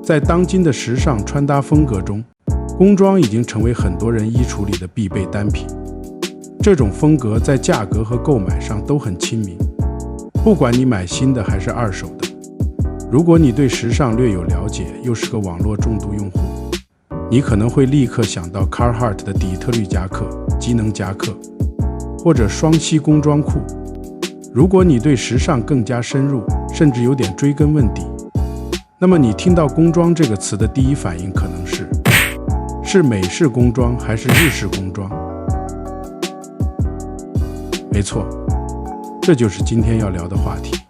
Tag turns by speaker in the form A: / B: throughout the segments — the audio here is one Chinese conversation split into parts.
A: 在当今的时尚穿搭风格中，工装已经成为很多人衣橱里的必备单品。这种风格在价格和购买上都很亲民，不管你买新的还是二手的。如果你对时尚略有了解，又是个网络重度用户，你可能会立刻想到 Carhartt 的底特律夹克、机能夹克，或者双膝工装裤。如果你对时尚更加深入，甚至有点追根问底，那么你听到工装这个词的第一反应可能是美式工装还是日式工装？没错，这就是今天要聊的话题。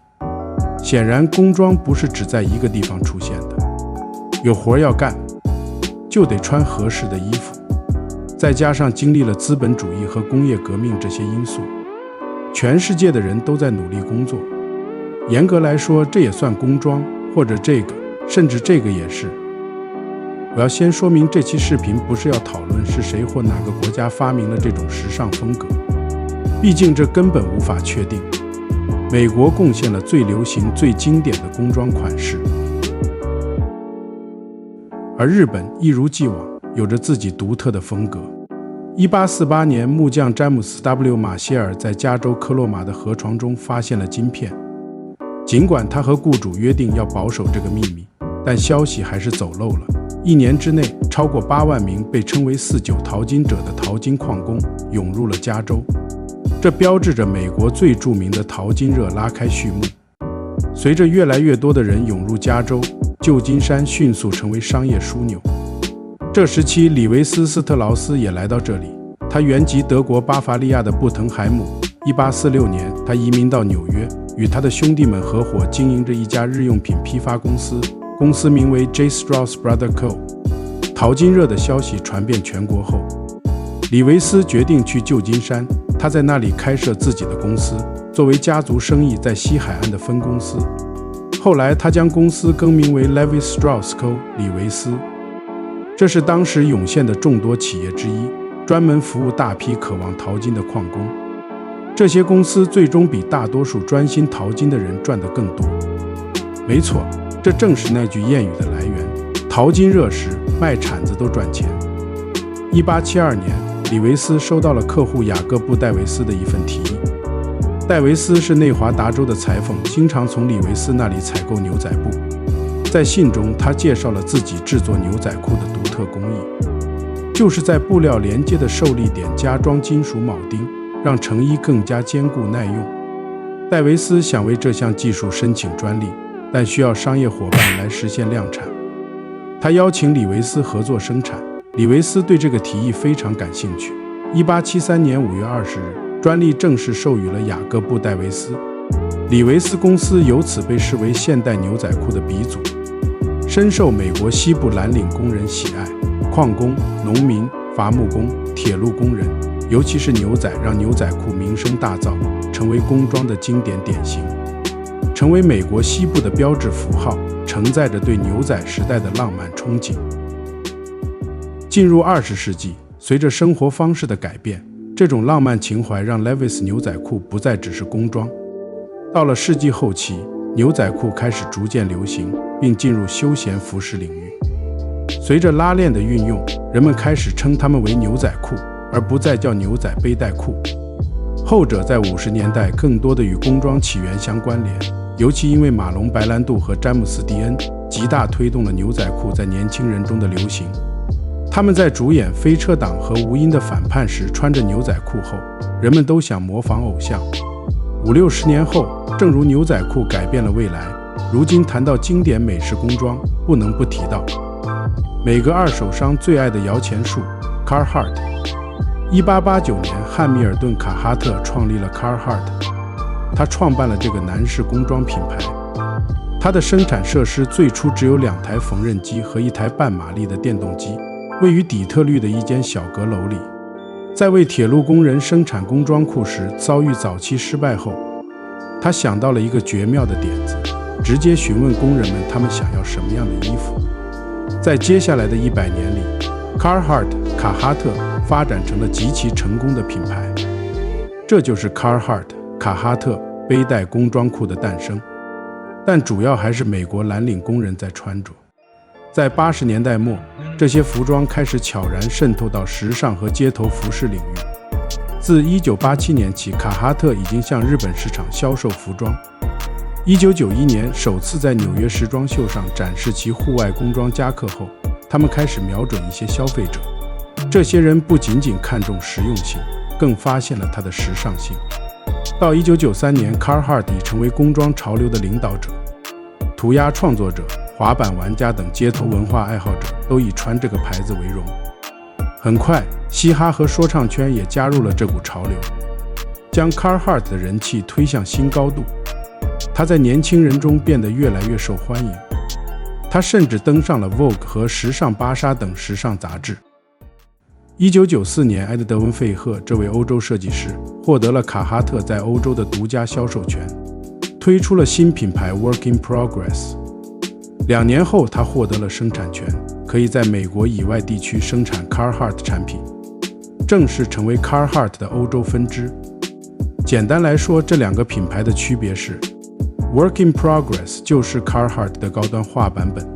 A: 显然，工装不是只在一个地方出现的，有活要干，就得穿合适的衣服。再加上经历了资本主义和工业革命这些因素，全世界的人都在努力工作。严格来说，这也算工装，或者这个，甚至这个也是。我要先说明，这期视频不是要讨论是谁或哪个国家发明了这种时尚风格，毕竟这根本无法确定。美国贡献了最流行、最经典的工装款式，而日本一如既往有着自己独特的风格。1848年，木匠詹姆斯 ·W· 马歇尔在加州科洛马的河床中发现了金片。尽管他和雇主约定要保守这个秘密，但消息还是走漏了。1年之内，超过8万名被称为49淘金者的淘金矿工涌入了加州，这标志着美国最著名的淘金热拉开序幕。随着越来越多的人涌入加州，旧金山迅速成为商业枢纽。这时期，李维斯·斯特劳斯也来到这里，他原籍德国巴伐利亚的布滕海姆。1846年，他移民到纽约，与他的兄弟们合伙经营着一家日用品批发公司，公司名为 J. Strauss Brothers Co. 淘金热的消息传遍全国后，李维斯决定去旧金山，他在那里开设自己的公司，作为家族生意在西海岸的分公司。后来，他将公司更名为 Levi Strauss Co. 李维斯。这是当时涌现的众多企业之一，专门服务大批渴望淘金的矿工。这些公司最终比大多数专心淘金的人赚得更多。没错，这正是那句谚语的来源：淘金热时，卖铲子都赚钱。1872年，李维斯收到了客户雅各布·戴维斯的一份提议。戴维斯是内华达州的裁缝，经常从李维斯那里采购牛仔布。在信中，他介绍了自己制作牛仔裤的独特工艺，就是在布料连接的受力点加装金属铆钉，让成衣更加坚固耐用。戴维斯想为这项技术申请专利，但需要商业伙伴来实现量产。他邀请李维斯合作生产，李维斯对这个提议非常感兴趣。1873年5月20日，专利正式授予了雅各布·戴维斯。李维斯公司由此被视为现代牛仔裤的鼻祖，深受美国西部蓝领工人喜爱。矿工、农民、伐木工、铁路工人，尤其是牛仔，让牛仔裤名声大噪，成为工装的经典典型，成为美国西部的标志符号，承载着对牛仔时代的浪漫憧憬。进入20世纪，随着生活方式的改变，这种浪漫情怀让 Levi's 牛仔裤不再只是工装。到了世纪后期，牛仔裤开始逐渐流行，并进入休闲服饰领域。随着拉链的运用，人们开始称它们为牛仔裤，而不再叫牛仔背带裤。后者在50年代更多的与工装起源相关联，尤其因为马龙·白兰度和詹姆斯·迪恩极大推动了牛仔裤在年轻人中的流行。他们在主演《飞车党》和《无音的反叛》时穿着牛仔裤后，人们都想模仿偶像。50-60年后，正如牛仔裤改变了未来，如今谈到经典美式工装，不能不提到每个二手商最爱的摇钱树 Carhartt。1889年，汉密尔顿·卡哈特创立了 Carhartt， 他创办了这个男士工装品牌。他的生产设施最初只有2台缝纫机和1台半马力的电动机，位于底特律的一间小阁楼里。在为铁路工人生产工装裤时遭遇早期失败后，他想到了一个绝妙的点子，直接询问工人们他们想要什么样的衣服。在接下来的100年里， Carhartt 卡哈特发展成了极其成功的品牌。这就是 Carhartt 卡哈特背带工装裤的诞生，但主要还是美国蓝领工人在穿着。在80年代末，这些服装开始悄然渗透到时尚和街头服饰领域。自1987年起，卡哈特已经向日本市场销售服装。1991年首次在纽约时装秀上展示其户外工装夹克后，他们开始瞄准一些消费者。这些人不仅仅看重实用性，更发现了它的时尚性。到1993年 ，Carhartt 已成为工装潮流的领导者。涂鸦创作者、滑板玩家等街头文化爱好者都以穿这个牌子为荣。很快，嘻哈和说唱圈也加入了这股潮流，将 Carhartt 的人气推向新高度。他在年轻人中变得越来越受欢迎，他甚至登上了 Vogue 和时尚芭莎等时尚杂志。1994年，埃德德文·费赫这位欧洲设计师获得了卡哈特在欧洲的独家销售权，推出了新品牌 Work in Progress。2年后，他获得了生产权，可以在美国以外地区生产 Carhartt 产品，正式成为 Carhartt 的欧洲分支。简单来说，这两个品牌的区别是 Work in Progress 就是 Carhartt 的高端化版本，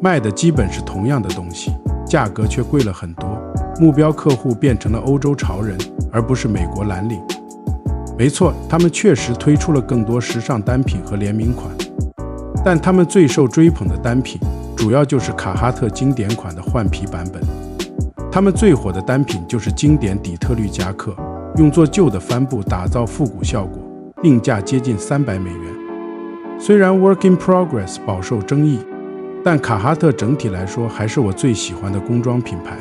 A: 卖的基本是同样的东西，价格却贵了很多。目标客户变成了欧洲潮人，而不是美国蓝领。没错，他们确实推出了更多时尚单品和联名款，但他们最受追捧的单品主要就是卡哈特经典款的换皮版本。他们最火的单品就是经典底特律夹克，用作旧的帆布打造复古效果，定价接近$300。虽然 Work in Progress 饱受争议，但卡哈特整体来说还是我最喜欢的工装品牌。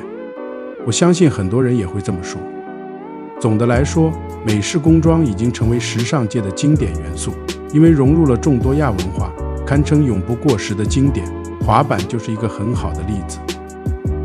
A: 我相信很多人也会这么说。总的来说，美式工装已经成为时尚界的经典元素，因为融入了众多亚文化，堪称永不过时的经典。滑板就是一个很好的例子。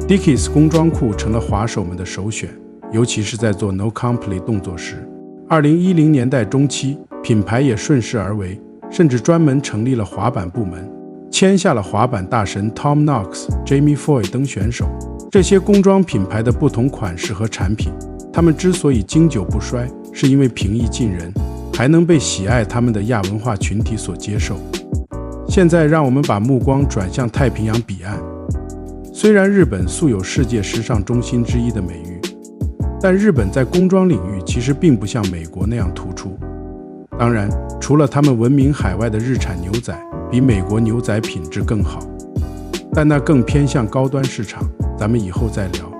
A: Dickies 工装裤成了滑手们的首选，尤其是在做 No Complete 动作时。2010年代中期，品牌也顺势而为，甚至专门成立了滑板部门，签下了滑板大神 Tom Knox、Jamie Foy 等选手。这些工装品牌的不同款式和产品，他们之所以经久不衰，是因为平易近人，还能被喜爱他们的亚文化群体所接受。现在让我们把目光转向太平洋彼岸。虽然日本素有世界时尚中心之一的美誉，但日本在工装领域其实并不像美国那样突出。当然，除了他们闻名海外的日产牛仔比美国牛仔品质更好，但那更偏向高端市场，咱们以后再聊。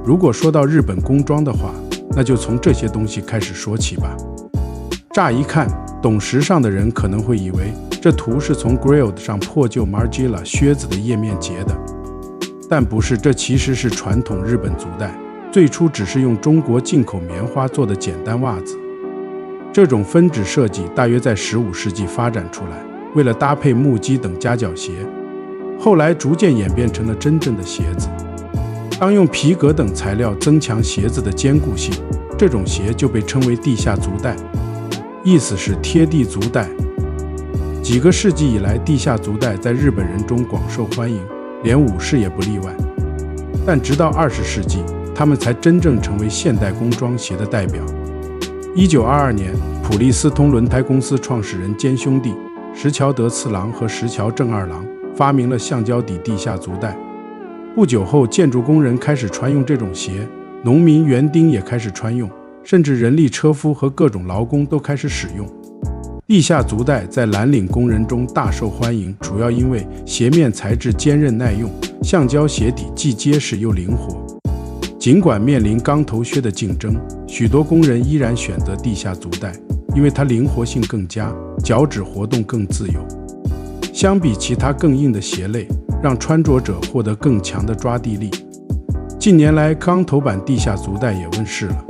A: 如果说到日本工装的话，那就从这些东西开始说起吧。乍一看，懂时尚的人可能会以为这图是从 Grilled 上破旧 Margiela 靴子的页面截的，但不是，这其实是传统日本足带，最初只是用中国进口棉花做的简单袜子。这种分趾设计大约在15世纪发展出来，为了搭配木屐等夹脚鞋，后来逐渐演变成了真正的鞋子。当用皮革等材料增强鞋子的坚固性，这种鞋就被称为地下足带，意思是贴地足带。几个世纪以来，地下足带在日本人中广受欢迎，连武士也不例外。但直到20世纪，他们才真正成为现代工装鞋的代表。1922年，普利司通轮胎公司创始人兼兄弟石桥德次郎和石桥正二郎发明了橡胶底地下足带。不久后，建筑工人开始穿用这种鞋，农民园丁也开始穿用，甚至人力车夫和各种劳工都开始使用。地下足带在蓝领工人中大受欢迎，主要因为鞋面材质坚韧耐用，橡胶鞋底既结实又灵活。尽管面临钢头靴的竞争，许多工人依然选择地下足带，因为它灵活性更佳，脚趾活动更自由。相比其他更硬的鞋类，让穿着者获得更强的抓地力。近年来，钢头版地下足带也问世了。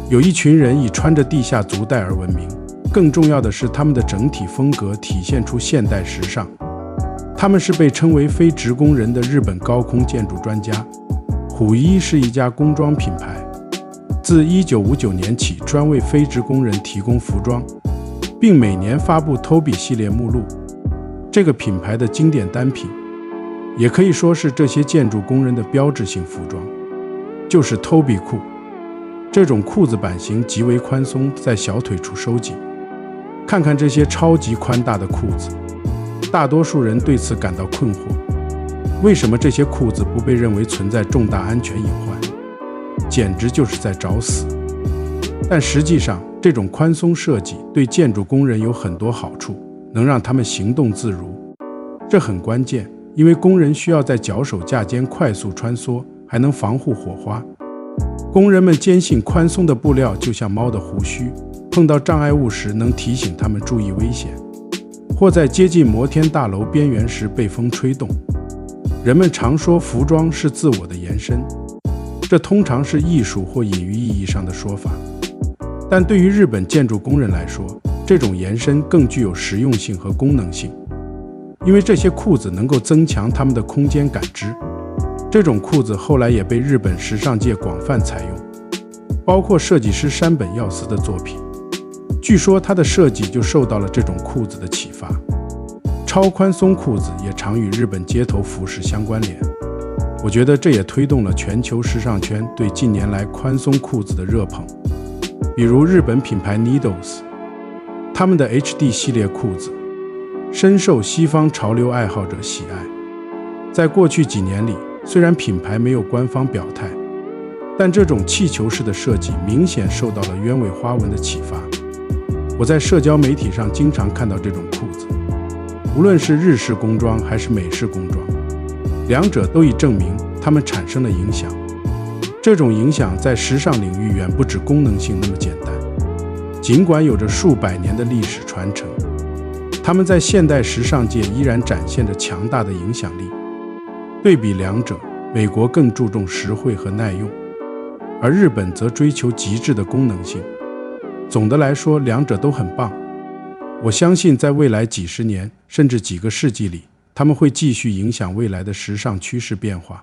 A: 有一群人以穿着地下足带而闻名，更重要的是他们的整体风格体现出现代时尚。他们是被称为非职工人的日本高空建筑专家。虎一是一家工装品牌，自1959年起专为非职工人提供服装，并每年发布 Toby 系列目录。这个品牌的经典单品，也可以说是这些建筑工人的标志性服装，就是 Toby 裤。这种裤子版型极为宽松，在小腿处收紧。看看这些超级宽大的裤子，大多数人对此感到困惑。为什么这些裤子不被认为存在重大安全隐患？简直就是在找死。但实际上，这种宽松设计对建筑工人有很多好处，能让他们行动自如。这很关键，因为工人需要在脚手架间快速穿梭，还能防护火花。工人们坚信宽松的布料就像猫的胡须，碰到障碍物时能提醒他们注意危险，或在接近摩天大楼边缘时被风吹动。人们常说服装是自我的延伸，这通常是艺术或隐喻意义上的说法。但对于日本建筑工人来说，这种延伸更具有实用性和功能性，因为这些裤子能够增强他们的空间感知。这种裤子后来也被日本时尚界广泛采用，包括设计师山本耀司的作品。据说他的设计就受到了这种裤子的启发。超宽松裤子也常与日本街头服饰相关联，我觉得这也推动了全球时尚圈对近年来宽松裤子的热捧。比如日本品牌 Needles， 他们的 HD 系列裤子深受西方潮流爱好者喜爱。在过去几年里，虽然品牌没有官方表态，但这种气球式的设计明显受到了鸢尾花纹的启发。我在社交媒体上经常看到这种裤子，无论是日式工装还是美式工装，两者都已证明它们产生了影响。这种影响在时尚领域远不止功能性那么简单，尽管有着数百年的历史传承，它们在现代时尚界依然展现着强大的影响力。对比两者，美国更注重实惠和耐用，而日本则追求极致的功能性。总的来说，两者都很棒。我相信在未来几十年甚至几个世纪里，它们会继续影响未来的时尚趋势变化。